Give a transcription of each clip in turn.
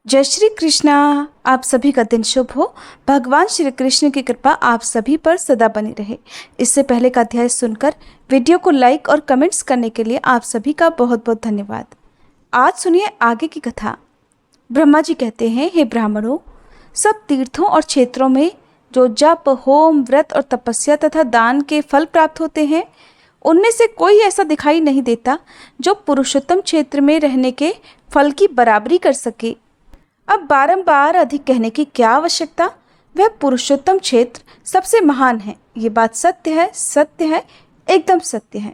जय श्री कृष्णा। आप सभी का दिन शुभ हो। भगवान श्री कृष्ण की कृपा आप सभी पर सदा बनी रहे। इससे पहले का अध्याय सुनकर वीडियो को लाइक और कमेंट्स करने के लिए आप सभी का बहुत बहुत धन्यवाद। आज सुनिए आगे की कथा। ब्रह्मा जी कहते हैं, हे ब्राह्मणों, सब तीर्थों और क्षेत्रों में जो जप, होम, व्रत और तपस्या तथा दान के फल प्राप्त होते हैं, उनमें से कोई ऐसा दिखाई नहीं देता जो पुरुषोत्तम क्षेत्र में रहने के फल की बराबरी कर सके। अब बारंबार अधिक कहने की क्या आवश्यकता। वह पुरुषोत्तम क्षेत्र सबसे महान है। ये बात सत्य है, सत्य है, एकदम सत्य है।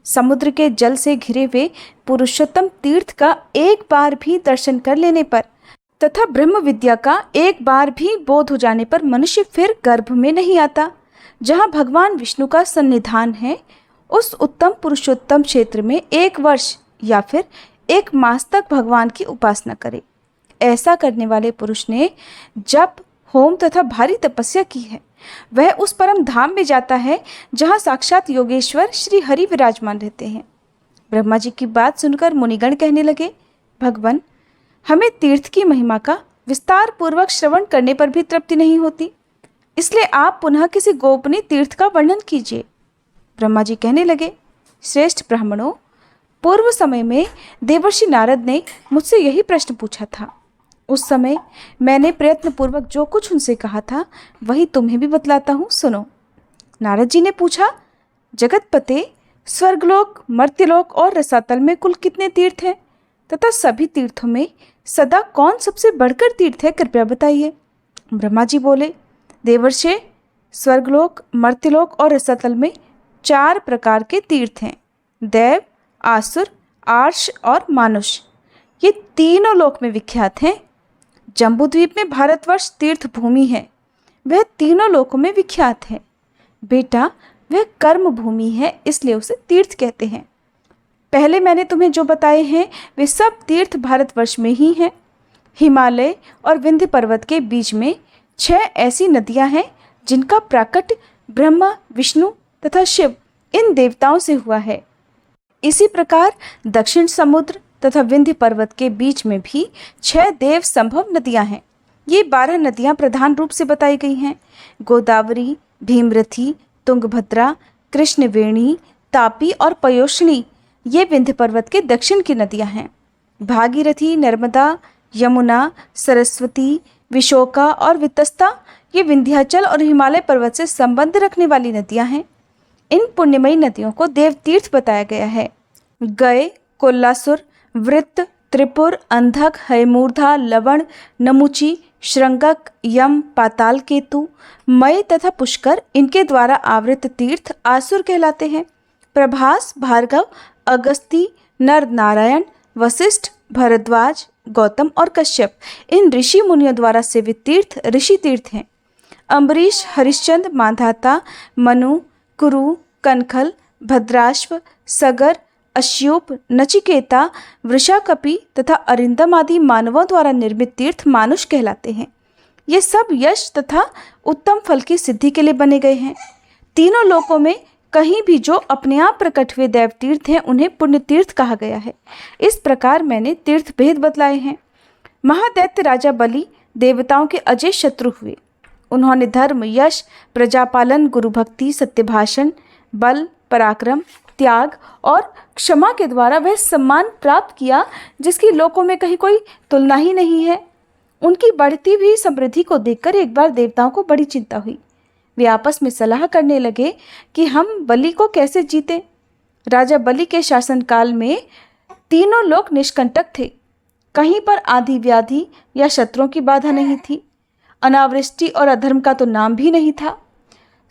समुद्र के जल से घिरे हुए पुरुषोत्तम तीर्थ का एक बार भी दर्शन कर लेने पर तथा ब्रह्म विद्या का एक बार भी बोध हो जाने पर मनुष्य फिर गर्भ में नहीं आता। जहाँ भगवान विष्णु का सन्निधान है, उस उत्तम पुरुषोत्तम क्षेत्र में 1 वर्ष या फिर 1 मास तक भगवान की उपासना करे। ऐसा करने वाले पुरुष ने जप, होम तथा भारी तपस्या की है। वह उस परम धाम में जाता है जहाँ साक्षात योगेश्वर श्री हरि विराजमान रहते हैं। ब्रह्मा जी की बात सुनकर मुनिगण कहने लगे, भगवान, हमें तीर्थ की महिमा का विस्तार पूर्वक श्रवण करने पर भी तृप्ति नहीं होती, इसलिए आप पुनः किसी गोपनीय तीर्थ का वर्णन कीजिए। ब्रह्मा जी कहने लगे, श्रेष्ठ ब्राह्मणों, पूर्व समय में देवर्षि नारद ने मुझसे यही प्रश्न पूछा था। उस समय मैंने प्रयत्नपूर्वक जो कुछ उनसे कहा था वही तुम्हें भी बतलाता हूँ, सुनो। नारद जी ने पूछा, जगतपते, स्वर्गलोक, मर्त्यलोक और रसातल में कुल कितने तीर्थ हैं तथा सभी तीर्थों में सदा कौन सबसे बढ़कर तीर्थ है, कृपया बताइए। ब्रह्मा जी बोले, देवर्षि, स्वर्गलोक, मर्त्यलोक और रसातल में 4 प्रकार के तीर्थ हैं, देव, आसुर, आर्ष और मानुष। ये तीनों लोक में विख्यात हैं। जम्बूद्वीप में भारतवर्ष तीर्थ भूमि है, वह तीनों लोकों में विख्यात है। बेटा, वह कर्म भूमि है, इसलिए उसे तीर्थ कहते हैं। पहले मैंने तुम्हें जो बताए हैं वे सब तीर्थ भारतवर्ष में ही हैं। हिमालय और विंध्य पर्वत के बीच में 6 ऐसी नदियां हैं जिनका प्राकट्य ब्रह्मा, विष्णु तथा शिव इन देवताओं से हुआ है। इसी प्रकार दक्षिण समुद्र तथा विंध्य पर्वत के बीच में भी 6 देव संभव नदियां हैं। ये 12 नदियां प्रधान रूप से बताई गई हैं, गोदावरी, भीमरथी, तुंगभद्रा, कृष्णवेणी, तापी और पयोष्णी। ये विंध्य पर्वत के दक्षिण की नदियां हैं। भागीरथी, नर्मदा, यमुना, सरस्वती, विशोका और वितस्ता ये विंध्याचल और हिमालय पर्वत से संबंध रखने वाली नदियां हैं। इन पुण्यमयी नदियों को देवतीर्थ बताया गया है। गय, कोल्लासुर, वृत्त, त्रिपुर, अंधक, हैमूर्धा, लवण, नमुची, श्रृंगक, यम, पाताल केतु, मय तथा पुष्कर इनके द्वारा आवृत तीर्थ आसुर कहलाते हैं। प्रभास, भार्गव, अगस्ती, नर नारायण, वशिष्ठ, भरद्वाज, गौतम और कश्यप इन ऋषि मुनियों द्वारा सेवित तीर्थ ऋषि तीर्थ हैं। अम्बरीश, हरिश्चंद्र, मांधाता, मनु, कुरु, कनखल, भद्राश्व, सगर, अश्यूप, नचिकेता, वृषाकपि तथा अरिंदम आदि मानवों द्वारा निर्मित तीर्थ मानुष कहलाते हैं। ये सब यश तथा उत्तम फल की सिद्धि के लिए बने गए हैं। तीनों लोकों में कहीं भी जो अपने आप प्रकट हुए देव तीर्थ हैं उन्हें पुण्य तीर्थ कहा गया है। इस प्रकार मैंने तीर्थ भेद बतलाए हैं। महादैत्य राजा बलि देवताओं के अजय शत्रु हुए। उन्होंने धर्म, यश, प्रजापालन, गुरुभक्ति, सत्यभाषण, बल, पराक्रम, त्याग और क्षमा के द्वारा वह सम्मान प्राप्त किया जिसकी लोकों में कहीं कोई तुलना ही नहीं है। उनकी बढ़ती हुई समृद्धि को देखकर एक बार देवताओं को बड़ी चिंता हुई। वे आपस में सलाह करने लगे कि हम बलि को कैसे जीतें। राजा बलि के शासनकाल में तीनों लोक निष्कंटक थे। कहीं पर आदि व्याधि या शत्रुओं की बाधा नहीं थी। अनावृष्टि और अधर्म का तो नाम भी नहीं था।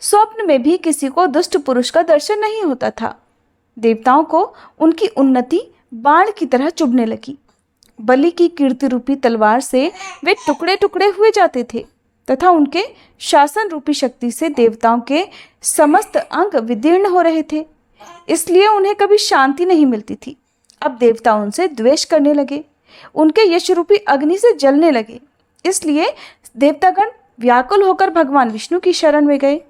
स्वप्न में भी किसी को दुष्ट पुरुष का दर्शन नहीं होता था। देवताओं को उनकी उन्नति बाण की तरह चुभने लगी। बलि की कीर्ति रूपी तलवार से वे टुकड़े टुकड़े हुए जाते थे तथा उनके शासन रूपी शक्ति से देवताओं के समस्त अंग विदीर्ण हो रहे थे। इसलिए उन्हें कभी शांति नहीं मिलती थी। अब देवता उनसे द्वेष करने लगे, उनके यश रूपी अग्नि से जलने लगे। इसलिए देवतागण व्याकुल होकर भगवान विष्णु की शरण में गए।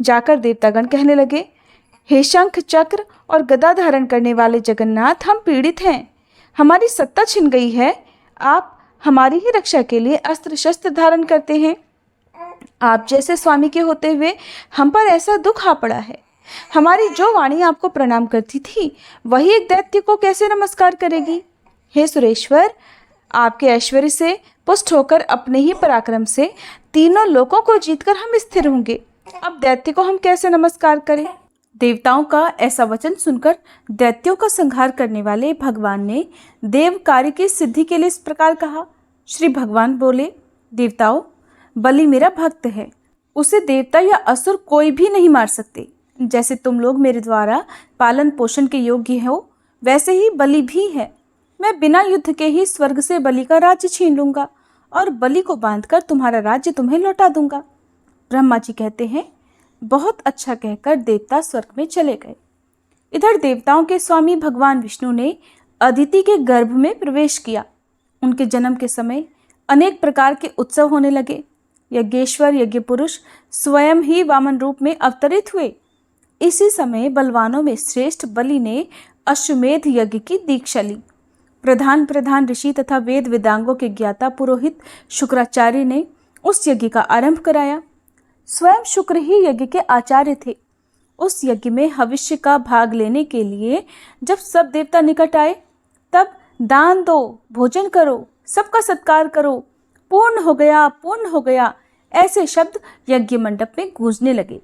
जाकर देवतागण कहने लगे, हे शंख, चक्र और गदा धारण करने वाले जगन्नाथ, हम पीड़ित हैं, हमारी सत्ता छिन गई है। आप हमारी ही रक्षा के लिए अस्त्र शस्त्र धारण करते हैं। आप जैसे स्वामी के होते हुए हम पर ऐसा दुख आ पड़ा है। हमारी जो वाणी आपको प्रणाम करती थी वही एक दैत्य को कैसे नमस्कार करेगी? हे सुरेश्वर, आपके ऐश्वर्य से पुष्ट होकर अपने ही पराक्रम से तीनों लोकों को जीतकर हम स्थिर होंगे। अब दैत्य को हम कैसे नमस्कार करें? देवताओं का ऐसा वचन सुनकर दैत्यों का संहार करने वाले भगवान ने देव कार्य की सिद्धि के लिए इस प्रकार कहा। श्री भगवान बोले, देवताओं, बलि मेरा भक्त है, उसे देवता या असुर कोई भी नहीं मार सकते। जैसे तुम लोग मेरे द्वारा पालन पोषण के योग्य हो, वैसे ही बलि भी है। मैं बिना युद्ध के ही स्वर्ग से बलि का राज्य छीन लूंगा और बलि को बांधकर तुम्हारा राज्य तुम्हें लौटा दूंगा। ब्रह्मा जी कहते हैं, बहुत अच्छा कहकर देवता स्वर्ग में चले गए। इधर देवताओं के स्वामी भगवान विष्णु ने अदिति के गर्भ में प्रवेश किया। उनके जन्म के समय अनेक प्रकार के उत्सव होने लगे। यज्ञेश्वर यज्ञ पुरुष स्वयं ही वामन रूप में अवतरित हुए। इसी समय बलवानों में श्रेष्ठ बलि ने अश्वमेध यज्ञ की दीक्षा ली। प्रधान प्रधान ऋषि तथा वेद वेदांगों के ज्ञाता पुरोहित शुक्राचार्य ने उस यज्ञ का आरंभ कराया। स्वयं शुक्र ही यज्ञ के आचार्य थे। उस यज्ञ में भविष्य का भाग लेने के लिए जब सब देवता निकट आए, तब दान दो, भोजन करो, सबका सत्कार करो, पूर्ण हो गया, पूर्ण हो गया, ऐसे शब्द यज्ञ मंडप में गूंजने लगे।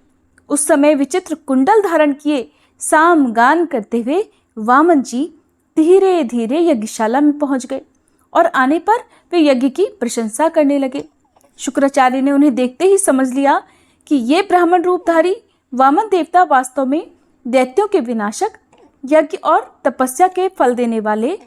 उस समय विचित्र कुंडल धारण किए साम गान करते हुए वामन जी धीरे धीरे यज्ञशाला में पहुंच गए और आने पर वे यज्ञ की प्रशंसा करने लगे। शुक्राचार्य ने उन्हें देखते ही समझ लिया कि ये ब्राह्मण रूपधारी वामन देवता वास्तव में दैत्यों के विनाशक, यज्ञ और तपस्या के फल देने वाले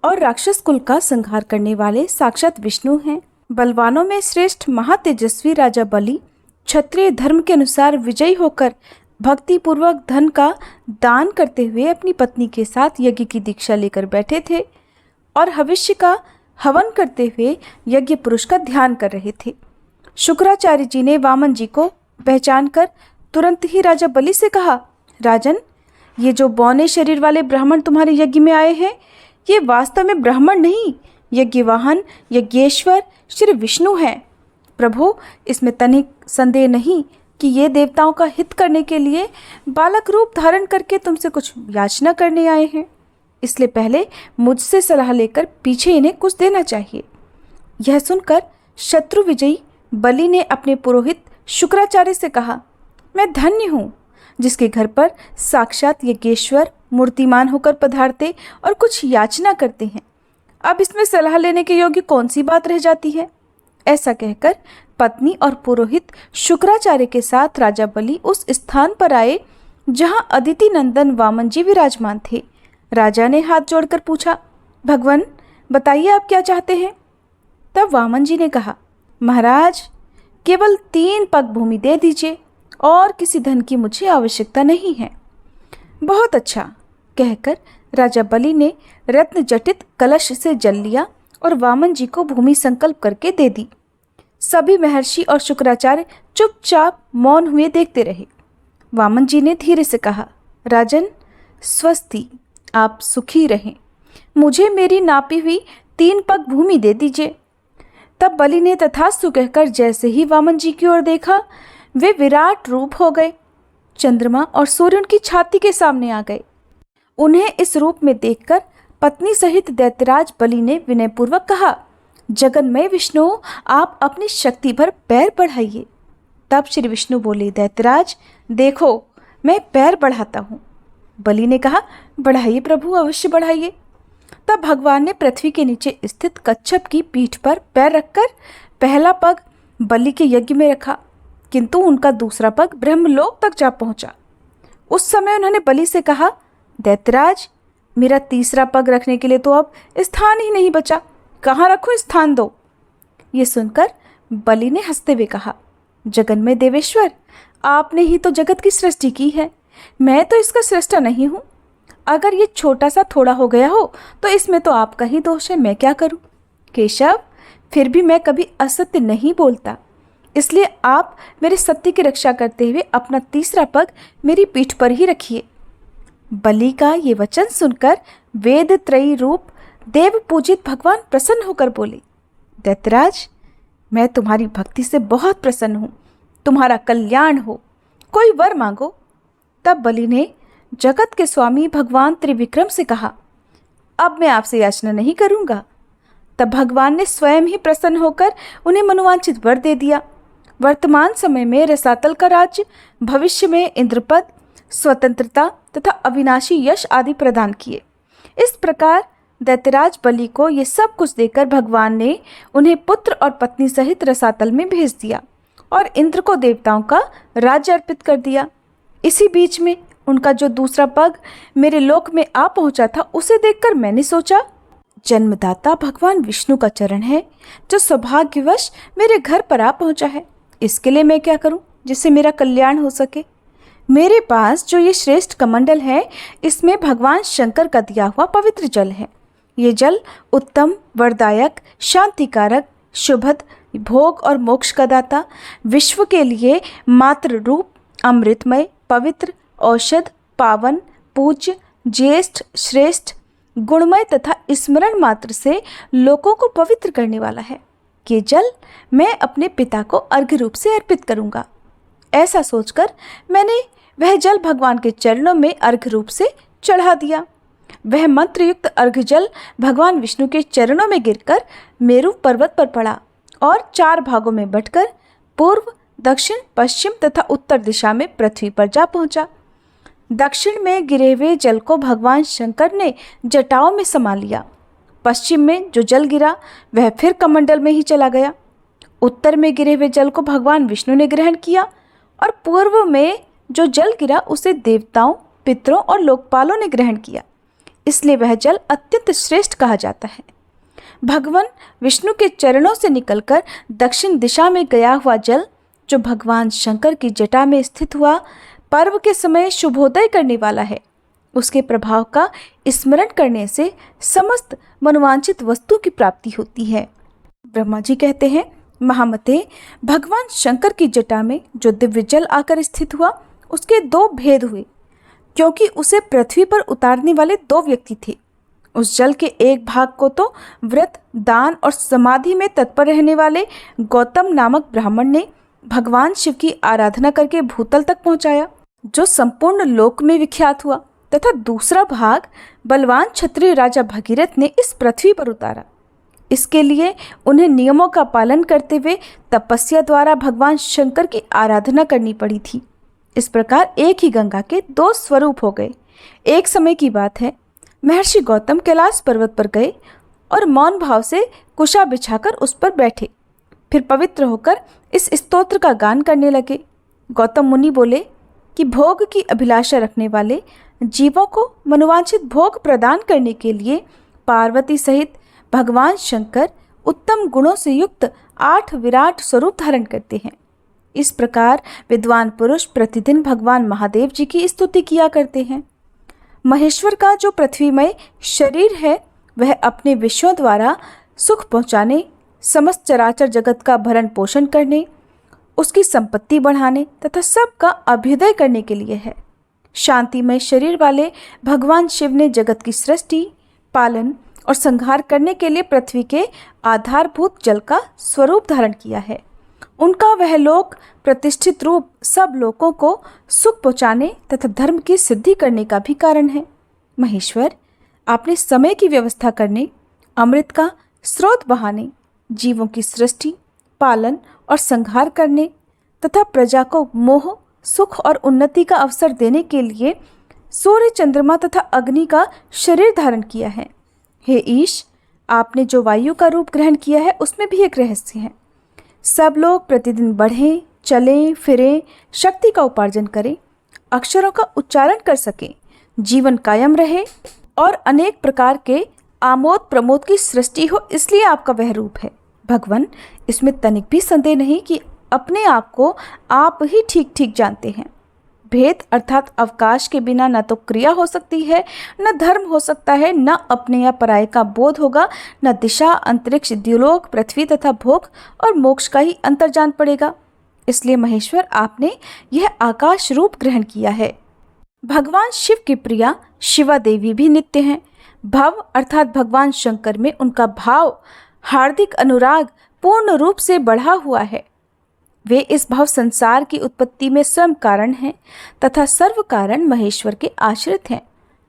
और राक्षस कुल का संहार करने वाले साक्षात विष्णु हैं। बलवानों में श्रेष्ठ महातेजस्वी राजा बलि क्षत्रिय धर्म के अनुसार विजयी होकर भक्ति पूर्वक धन का दान करते हुए अपनी पत्नी के साथ यज्ञ की दीक्षा लेकर बैठे थे और भविष्य का हवन करते हुए यज्ञ पुरुष का ध्यान कर रहे थे। शुक्राचार्य जी ने वामन जी को पहचानकर तुरंत ही राजा बलि से कहा, राजन, ये जो बौने शरीर वाले ब्राह्मण तुम्हारे यज्ञ में आए हैं, ये वास्तव में ब्राह्मण नहीं, यज्ञवाहन यज्ञेश्वर श्री विष्णु हैं। प्रभु, इसमें तनिक संदेह नहीं कि ये देवताओं का हित करने के लिए बालक रूप धारण करके तुमसे कुछ याचना करने आए हैं। इसलिए पहले मुझसे सलाह लेकर पीछे इन्हें कुछ देना चाहिए। यह सुनकर शत्रु विजयी बलि ने अपने पुरोहित शुक्राचार्य से कहा, मैं धन्य हूँ जिसके घर पर साक्षात यज्ञेश्वर मूर्तिमान होकर पधारते और कुछ याचना करते हैं। अब इसमें सलाह लेने के योग्य कौन सी बात रह जाती है? ऐसा कहकर पत्नी और पुरोहित शुक्राचार्य के साथ राजा बलि उस स्थान पर आए जहां अदिति नंदन वामन जी विराजमान थे। राजा ने हाथ जोड़कर पूछा, भगवान, बताइए आप क्या चाहते हैं? तब वामन जी ने कहा, महाराज, केवल 3 पग भूमि दे दीजिए और किसी धन की मुझे आवश्यकता नहीं है। बहुत अच्छा, कहकर राजा बलि ने रत्न जटित कलश से जल लिया और वामन जी को भूमि संकल्प करके दे दी। सभी महर्षि और शुक्राचार्य चुपचाप मौन हुए देखते रहे। वामन जी ने धीरे से कहा, राजन, स्वस्ति, आप सुखी रहें। मुझे मेरी नापी हुई 3 पग भूमि दे दीजिए। तब बलि ने तथास्तु कहकर जैसे ही वामन जी की ओर देखा, वे विराट रूप हो गए। चंद्रमा और सूर्य उनकी छाती के सामने आ गए। उन्हें इस रूप में देखकर पत्नी सहित दैत्यराज बलि ने विनयपूर्वक कहा, जगन्मय विष्णु, आप अपनी शक्ति भर पैर बढ़ाइए। तब श्री विष्णु बोले, दैत्यराज, देखो, मैं पैर बढ़ाता हूँ। बलि ने कहा, बढ़ाइए प्रभु, अवश्य बढ़ाइए। तब भगवान ने पृथ्वी के नीचे स्थित कच्छप की पीठ पर पैर रखकर पहला पग बलि के यज्ञ में रखा, किंतु उनका दूसरा पग ब्रह्मलोक तक जा पहुंचा। उस समय उन्होंने बलि से कहा, दैत्यराज, मेरा तीसरा पग रखने के लिए तो अब स्थान ही नहीं बचा, कहाँ रखूं, स्थान दो। ये सुनकर बलि ने हंसते हुए कहा, जगन्मय देवेश्वर, आपने ही तो जगत की सृष्टि की है, मैं तो इसका सृष्टा नहीं हूँ। अगर ये छोटा सा थोड़ा हो गया हो तो इसमें तो आपका ही दोष है, मैं क्या करूँ? केशव, फिर भी मैं कभी असत्य नहीं बोलता, इसलिए आप मेरे सत्य की रक्षा करते हुए अपना तीसरा पग मेरी पीठ पर ही रखिए। बलि का ये वचन सुनकर वेद त्रयी रूप देव पूजित भगवान प्रसन्न होकर बोले, दैत्यराज, मैं तुम्हारी भक्ति से बहुत प्रसन्न हूँ, तुम्हारा कल्याण हो, कोई वर मांगो। तब बलि ने जगत के स्वामी भगवान त्रिविक्रम से कहा, अब मैं आपसे याचना नहीं करूँगा। तब भगवान ने स्वयं ही प्रसन्न होकर उन्हें मनोवांछित वर दे दिया। वर्तमान समय में रसातल का राज्य, भविष्य में इंद्रपद, स्वतंत्रता तथा अविनाशी यश आदि प्रदान किए। इस प्रकार दैत्यराज बलि को ये सब कुछ देकर भगवान ने उन्हें पुत्र और पत्नी सहित रसातल में भेज दिया और इंद्र को देवताओं का राज्य अर्पित कर दिया। इसी बीच में उनका जो दूसरा पग मेरे लोक में आ पहुंचा था, उसे देखकर मैंने सोचा, जन्मदाता भगवान विष्णु का चरण है जो सौभाग्यवश मेरे घर पर आ पहुंचा है। इसके लिए मैं क्या करूं जिससे मेरा कल्याण हो सके। मेरे पास जो ये श्रेष्ठ कमंडल है, इसमें भगवान शंकर का दिया हुआ पवित्र जल है। ये जल उत्तम, वरदायक, शांतिकारक, शुभद, भोग और मोक्ष का दाता, विश्व के लिए मात्र रूप, अमृतमय, पवित्र, औषध, पावन, पूज्य, ज्येष्ठ, श्रेष्ठ, गुणमय तथा स्मरण मात्र से लोगों को पवित्र करने वाला है। ये जल मैं अपने पिता को अर्घ्य रूप से अर्पित करूंगा। ऐसा सोचकर मैंने वह जल भगवान के चरणों में अर्घ्य रूप से चढ़ा दिया। वह मंत्रयुक्त अर्घ्य जल भगवान विष्णु के चरणों में गिरकर मेरु पर्वत पर पड़ा और 4 भागों में बंटकर पूर्व, दक्षिण, पश्चिम तथा उत्तर दिशा में पृथ्वी पर जा पहुंचा। दक्षिण में गिरे हुए जल को भगवान शंकर ने जटाओं में समा लिया। पश्चिम में जो जल गिरा वह फिर कमंडल में ही चला गया। उत्तर में गिरे हुए जल को भगवान विष्णु ने ग्रहण किया और पूर्व में जो जल गिरा उसे देवताओं, पितरों और लोकपालों ने ग्रहण किया। इसलिए वह जल अत्यंत श्रेष्ठ कहा जाता है। भगवान विष्णु के चरणों से निकलकर दक्षिण दिशा में गया हुआ जल जो भगवान शंकर की जटा में स्थित हुआ, पर्व के समय शुभोदय करने वाला है। उसके प्रभाव का स्मरण करने से समस्त मनोवांछित वस्तु की प्राप्ति होती है। ब्रह्मा जी कहते हैं, महामते, भगवान शंकर की जटा में जो दिव्य जल आकर स्थित हुआ, उसके 2 भेद हुए, क्योंकि उसे पृथ्वी पर उतारने वाले 2 व्यक्ति थे। उस जल के एक भाग को तो व्रत, दान और समाधि में तत्पर रहने वाले गौतम नामक ब्राह्मण ने भगवान शिव की आराधना करके भूतल तक पहुंचाया, जो संपूर्ण लोक में विख्यात हुआ, तथा दूसरा भाग बलवान क्षत्रिय राजा भगीरथ ने इस पृथ्वी पर उतारा। इसके लिए उन्हें नियमों का पालन करते हुए तपस्या द्वारा भगवान शंकर की आराधना करनी पड़ी थी। इस प्रकार एक ही गंगा के 2 स्वरूप हो गए। एक समय की बात है, महर्षि गौतम कैलाश पर्वत पर गए और मौन भाव से कुशा बिछाकर उस पर बैठे। फिर पवित्र होकर इस स्तोत्र का गान करने लगे। गौतम मुनि बोले कि भोग की अभिलाषा रखने वाले जीवों को मनोवांछित भोग प्रदान करने के लिए पार्वती सहित भगवान शंकर उत्तम गुणों से युक्त 8 विराट स्वरूप धारण करते हैं। इस प्रकार विद्वान पुरुष प्रतिदिन भगवान महादेव जी की स्तुति किया करते हैं। महेश्वर का जो पृथ्वीमय शरीर है, वह अपने विषयों द्वारा सुख पहुँचाने, समस्त चराचर जगत का भरण पोषण करने, उसकी संपत्ति बढ़ाने तथा सबका अभ्युदय करने के लिए है। शांतिमय शरीर वाले भगवान शिव ने जगत की सृष्टि, पालन और संहार करने के लिए पृथ्वी के आधारभूत जल का स्वरूप धारण किया है। उनका वह लोक प्रतिष्ठित रूप सब लोगों को सुख पहुँचाने तथा धर्म की सिद्धि करने का भी कारण है। महेश्वर, आपने समय की व्यवस्था करने, अमृत का स्रोत बहाने, जीवों की सृष्टि, पालन और संहार करने तथा प्रजा को मोह, सुख और उन्नति का अवसर देने के लिए सूर्य, चंद्रमा तथा अग्नि का शरीर धारण किया है। हे ईश, आपने जो वायु का रूप ग्रहण किया है, उसमें भी एक रहस्य है। सब लोग प्रतिदिन बढ़ें, चलें, फिरें, शक्ति का उपार्जन करें, अक्षरों का उच्चारण कर सकें, जीवन कायम रहे और अनेक प्रकार के आमोद प्रमोद की सृष्टि हो, इसलिए आपका वह रूप है। भगवान, इसमें तनिक भी संदेह नहीं कि अपने आप को आप ही ठीक ठीक जानते हैं। भेद अर्थात अवकाश के बिना न तो क्रिया हो सकती है, न धर्म हो सकता है, न अपने या पराये का बोध होगा, न दिशा, अंतरिक्ष, द्युलोक, पृथ्वी तथा भोग और मोक्ष का ही अंतर जान पड़ेगा। इसलिए महेश्वर, आपने यह आकाश रूप ग्रहण किया है। भगवान शिव की प्रिया शिवा देवी भी नित्य हैं। भव अर्थात भगवान शंकर में उनका भाव हार्दिक अनुराग पूर्ण रूप से बढ़ा हुआ है। वे इस भव संसार की उत्पत्ति में स्वयं कारण हैं तथा सर्व कारण महेश्वर के आश्रित हैं।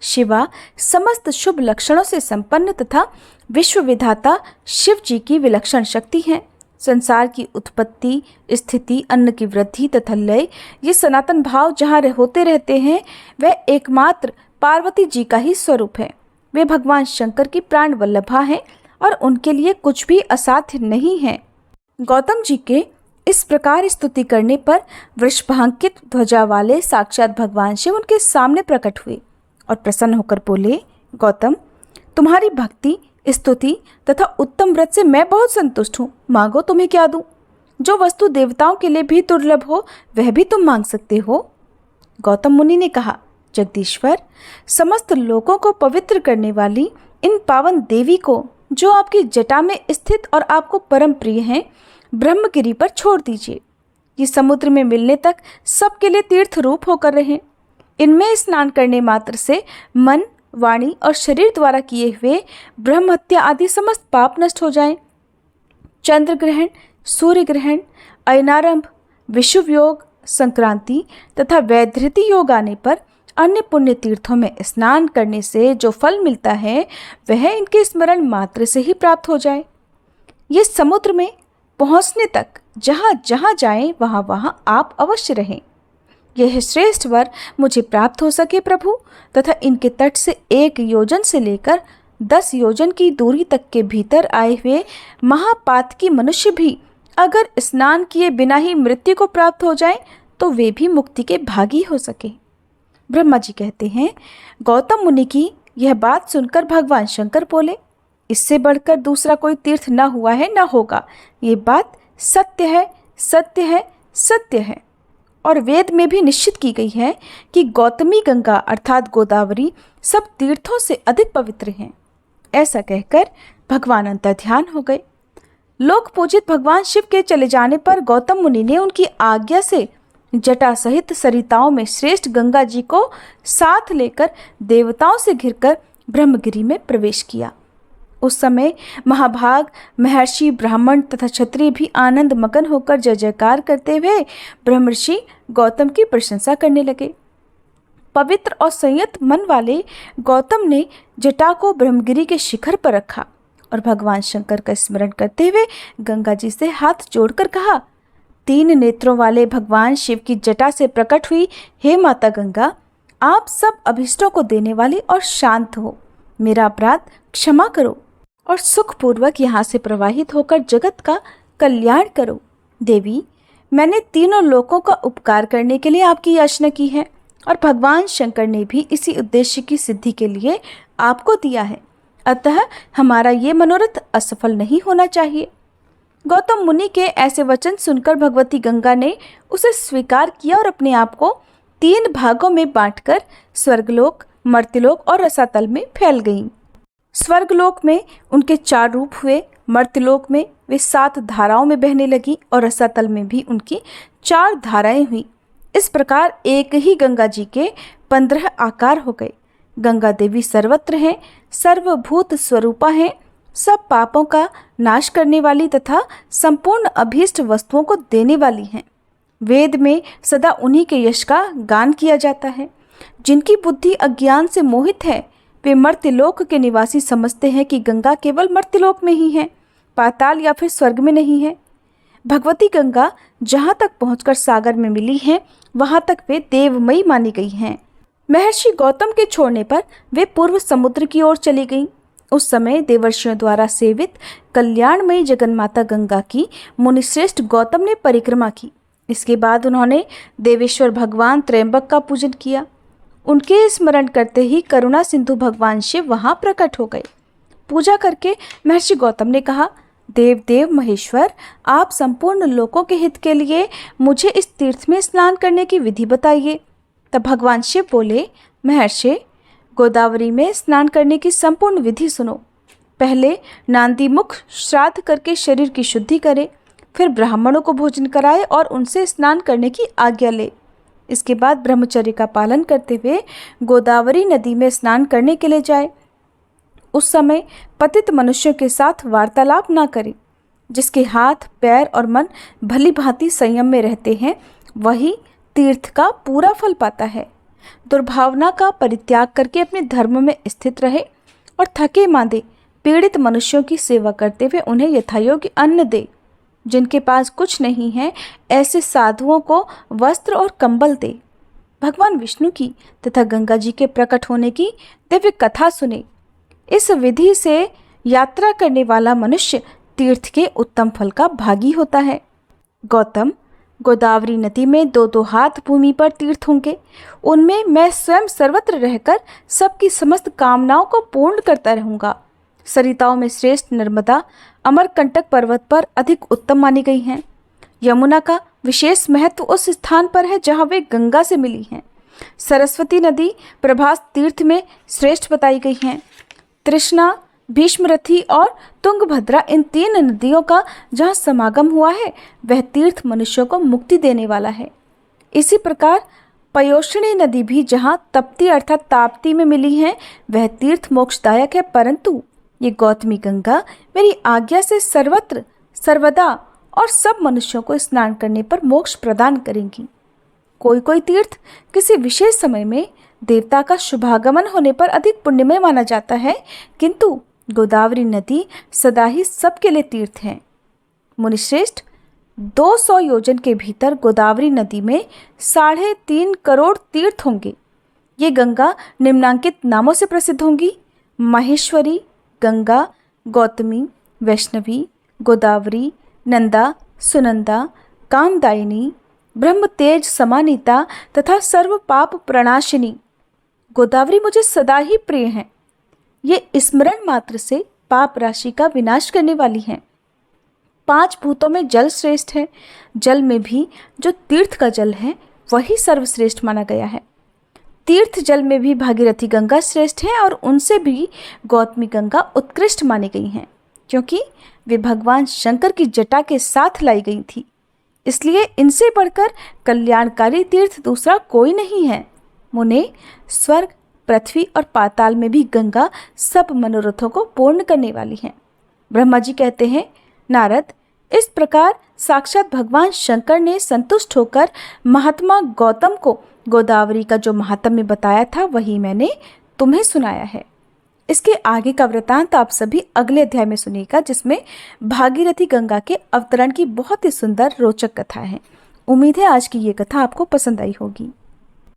शिवा समस्त शुभ लक्षणों से संपन्न तथा विश्व विधाता शिव जी की विलक्षण शक्ति हैं। संसार की उत्पत्ति, स्थिति, अन्न की वृद्धि तथा लय, ये सनातन भाव जहाँ होते रहते हैं, वह एकमात्र पार्वती जी का ही स्वरूप है। वे भगवान शंकर की प्राण वल्लभा हैं और उनके लिए कुछ भी असाध्य नहीं है। गौतम जी के इस प्रकार स्तुति करने पर वृषभांकित ध्वजा वाले साक्षात भगवान शिव उनके सामने प्रकट हुए और प्रसन्न होकर बोले, गौतम, तुम्हारी भक्ति, स्तुति तथा उत्तम व्रत से मैं बहुत संतुष्ट हूँ। मांगो, तुम्हें क्या दूं? जो वस्तु देवताओं के लिए भी दुर्लभ हो वह भी तुम मांग सकते हो। गौतम मुनि ने कहा, जगदीश्वर, समस्त लोगों को पवित्र करने वाली इन पावन देवी को, जो आपकी जटा में स्थित और आपको परम प्रिय हैं, ब्रह्मगिरी पर छोड़ दीजिए। ये समुद्र में मिलने तक सबके लिए तीर्थ रूप होकर रहें। इनमें स्नान करने मात्र से मन, वाणी और शरीर द्वारा किए हुए ब्रह्म हत्या आदि समस्त पाप नष्ट हो जाएं। चंद्र ग्रहण, सूर्य ग्रहण, अयनारंभ, विषुव योग, संक्रांति तथा वैधृति योग आने पर अन्य पुण्य तीर्थों में स्नान करने से जो फल मिलता है वह इनके स्मरण मात्र से ही प्राप्त हो जाए। ये समुद्र में पहुँचने तक जहाँ जहाँ जाएं वहाँ वहाँ आप अवश्य रहें। यह श्रेष्ठ वर मुझे प्राप्त हो सके प्रभु, तथा इनके तट से 1 योजन से लेकर 10 योजन की दूरी तक के भीतर आए हुए महापातकी मनुष्य भी अगर स्नान किए बिना ही मृत्यु को प्राप्त हो जाएं तो वे भी मुक्ति के भागी हो सके। ब्रह्मा जी कहते हैं, गौतम मुनि की यह बात सुनकर भगवान शंकर बोले, इससे बढ़कर दूसरा कोई तीर्थ न हुआ है, न होगा। ये बात सत्य है, सत्य है, सत्य है। और वेद में भी निश्चित की गई है कि गौतमी गंगा अर्थात गोदावरी सब तीर्थों से अधिक पवित्र हैं। ऐसा कहकर भगवान अंतर्ध्यान हो गए। लोक पूजित भगवान शिव के चले जाने पर गौतम मुनि ने उनकी आज्ञा से जटा सहित सरिताओं में श्रेष्ठ गंगा जी को साथ लेकर देवताओं से घिरकर ब्रह्मगिरी में प्रवेश किया। उस समय महाभाग महर्षि, ब्राह्मण तथा क्षत्रिय भी आनंद मगन होकर जय जयकार करते हुए ब्रह्मर्षि गौतम की प्रशंसा करने लगे। पवित्र और संयत मन वाले गौतम ने जटा को ब्रह्मगिरी के शिखर पर रखा और भगवान शंकर का स्मरण करते हुए गंगा जी से हाथ जोड़कर कहा, 3 नेत्रों वाले भगवान शिव की जटा से प्रकट हुई हे माता गंगा, आप सब अभिष्टों को देने वाली और शांत हो। मेरा अपराध क्षमा करो और सुखपूर्वक यहाँ से प्रवाहित होकर जगत का कल्याण करो। देवी, मैंने तीनों लोकों का उपकार करने के लिए आपकी याचना की है और भगवान शंकर ने भी इसी उद्देश्य की सिद्धि के लिए आपको दिया है, अतः हमारा ये मनोरथ असफल नहीं होना चाहिए। गौतम मुनि के ऐसे वचन सुनकर भगवती गंगा ने उसे स्वीकार किया और अपने आप को 3 भागों में बांटकर स्वर्गलोक, मर्त्यलोक और रसातल में फैल गईं। स्वर्गलोक में उनके 4 रूप हुए, मर्त्यलोक में वे 7 धाराओं में बहने लगी और रसातल में भी उनकी 4 धाराएं हुई। इस प्रकार एक ही गंगा जी के 15 आकार हो गए। गंगा देवी सर्वत्र हैं, सर्वभूत स्वरूपा हैं, सब पापों का नाश करने वाली तथा संपूर्ण अभीष्ट वस्तुओं को देने वाली हैं। वेद में सदा उन्हीं के यश का गान किया जाता है। जिनकी बुद्धि अज्ञान से मोहित है वे मर्त्यलोक के निवासी समझते हैं कि गंगा केवल मर्त्यलोक में ही है, पाताल या फिर स्वर्ग में नहीं है। भगवती गंगा जहाँ तक पहुँचकर सागर में मिली हैं वहाँ तक वे देवमयी मानी गई हैं। महर्षि गौतम के छोड़ने पर वे पूर्व समुद्र की ओर चली गईं। उस समय देवर्षियों द्वारा सेवित कल्याणमयी जगन्माता गंगा की मुनिश्रेष्ठ गौतम ने परिक्रमा की। इसके बाद उन्होंने देवेश्वर भगवान त्रयंबक का पूजन किया। उनके स्मरण करते ही करुणा सिंधु भगवान शिव वहां प्रकट हो गए। पूजा करके महर्षि गौतम ने कहा, देव देव महेश्वर, आप संपूर्ण लोकों के हित के लिए मुझे इस तीर्थ में स्नान करने की विधि बताइए। तब भगवान शिव बोले, महर्षि, गोदावरी में स्नान करने की संपूर्ण विधि सुनो। पहले नांदी मुख श्राद्ध करके शरीर की शुद्धि करे, फिर ब्राह्मणों को भोजन कराए और उनसे स्नान करने की आज्ञा ले। इसके बाद ब्रह्मचर्य का पालन करते हुए गोदावरी नदी में स्नान करने के लिए जाए। उस समय पतित मनुष्यों के साथ वार्तालाप ना करें। जिसके हाथ, पैर और मन भली भांति संयम में रहते हैं, वही तीर्थ का पूरा फल पाता है। दुर्भावना का परित्याग करके अपने धर्म में स्थित रहे और थके मांदे पीड़ित मनुष्यों की सेवा करते हुए उन्हें यथायोग्य अन्न दे। जिनके पास कुछ नहीं है, ऐसे साधुओं को वस्त्र और कंबल दे। भगवान विष्णु की तथा गंगा जी के प्रकट होने की दिव्य कथा सुने। इस विधि से यात्रा करने वाला मनुष्य तीर्थ के उत्तम फल का भागी होता है। गौतम, गोदावरी नदी में 2-2 हाथ भूमि पर तीर्थ होंगे। उनमें मैं स्वयं सर्वत्र रहकर सबकी समस्त कामनाओं को पूर्ण करता रहूंगा। सरिताओं में श्रेष्ठ नर्मदा अमरकंटक पर्वत पर अधिक उत्तम मानी गई हैं। यमुना का विशेष महत्व उस स्थान पर है जहाँ वे गंगा से मिली हैं। सरस्वती नदी प्रभास तीर्थ में श्रेष्ठ बताई गई हैं। तृष्णा, भीष्मरथी और तुंगभद्रा, इन 3 नदियों का जहाँ समागम हुआ है, वह तीर्थ मनुष्यों को मुक्ति देने वाला है। इसी प्रकार पयोष्णी नदी भी जहाँ तप्ती अर्थात ताप्ती में मिली है, वह तीर्थ मोक्षदायक है। परंतु ये गौतमी गंगा मेरी आज्ञा से सर्वत्र सर्वदा और सब मनुष्यों को स्नान करने पर मोक्ष प्रदान करेंगी। कोई कोई तीर्थ किसी विशेष समय में देवता का शुभागमन होने पर अधिक पुण्यमय माना जाता है, किंतु गोदावरी नदी सदा ही सबके लिए तीर्थ है। मुनिश्रेष्ठ, 200 योजन के भीतर गोदावरी नदी में 3.5 करोड़ तीर्थ होंगे। ये गंगा निम्नांकित नामों से प्रसिद्ध होंगी: माहेश्वरी, गंगा, गौतमी, वैष्णवी, गोदावरी, नंदा, सुनंदा, कामदायिनी, ब्रह्म तेज समानीता तथा सर्व पाप प्रणाशिनी। गोदावरी मुझे सदा ही प्रिय है। ये स्मरण मात्र से पाप राशि का विनाश करने वाली हैं। 5 भूतों में जल श्रेष्ठ है। जल में भी जो तीर्थ का जल है, वही सर्वश्रेष्ठ माना गया है। तीर्थ जल में भी भागीरथी गंगा श्रेष्ठ है और उनसे भी गौतमी गंगा उत्कृष्ट मानी गई हैं, क्योंकि वे भगवान शंकर की जटा के साथ लाई गई थी। इसलिए इनसे बढ़कर कल्याणकारी तीर्थ दूसरा कोई नहीं है। मुने, स्वर्ग, पृथ्वी और पाताल में भी गंगा सब मनोरथों को पूर्ण करने वाली है। ब्रह्मा जी कहते हैं, नारद, इस प्रकार साक्षात भगवान शंकर ने संतुष्ट होकर महात्मा गौतम को गोदावरी का जो महात्म्य बताया था, वही मैंने तुम्हें सुनाया है। इसके आगे का वृतांत आप सभी अगले अध्याय में सुनिएगा, जिसमें भागीरथी गंगा के अवतरण की बहुत ही सुंदर रोचक कथा है। उम्मीद है आज की ये कथा आपको पसंद आई होगी।